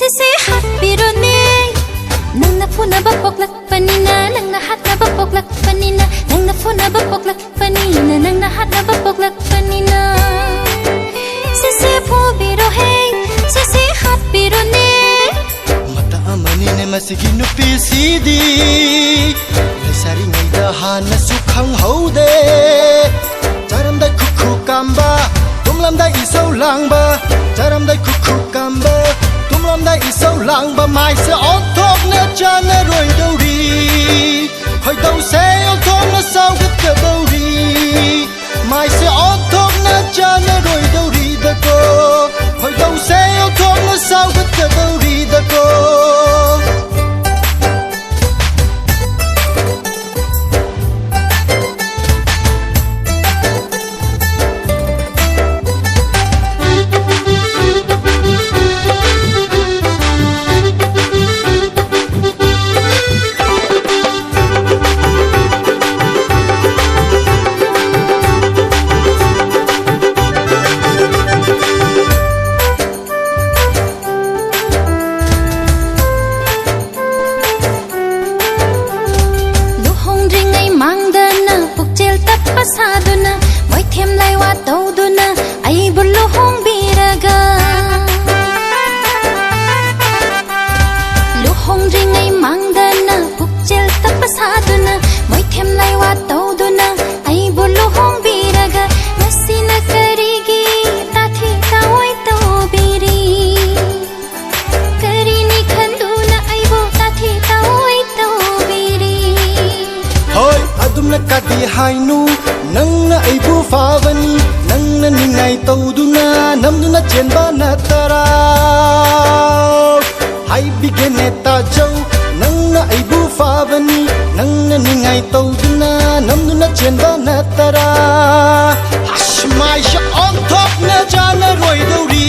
Sisi hapirone nang nafuna bapoklak panina nang nahat na bapoklak panina nang nafuna bapoklak panina nang nahat na bapoklak panina Sisi phubiro hey sisi hapirone mata amanine masigi nupi sidi lesari ngaida hana sukhang haude charamdai khukhu kamba tumlamdai isau langba charamdai khukhu kamba tumlamdai isau langba mai se on thok na chana roi dauri khoi dau se on thok na sau git dauri mai se on thok na chana roi dauri da ko khoi dau se on thok na sau git dauri da ko Pasaduna, moi them lai wa tauduna, ai bullo hong biraga. Lu hong ring ai mangdana, pukchel ta pasaduna, moi them lai wa tauduna, ai bullo hong biraga. Masina karigi, tathi tawai taubiri. Karini khanduna ai bo tathi tawai taubiri. Hoi, adumna kadi hainu. Nangna aibu favani nangna ningai tauduna namduna chenba natara hai bigene ta jau nangna aibu favani nangna ningai tauduna namduna chenba natara hashmai sha on top na jana roi dauri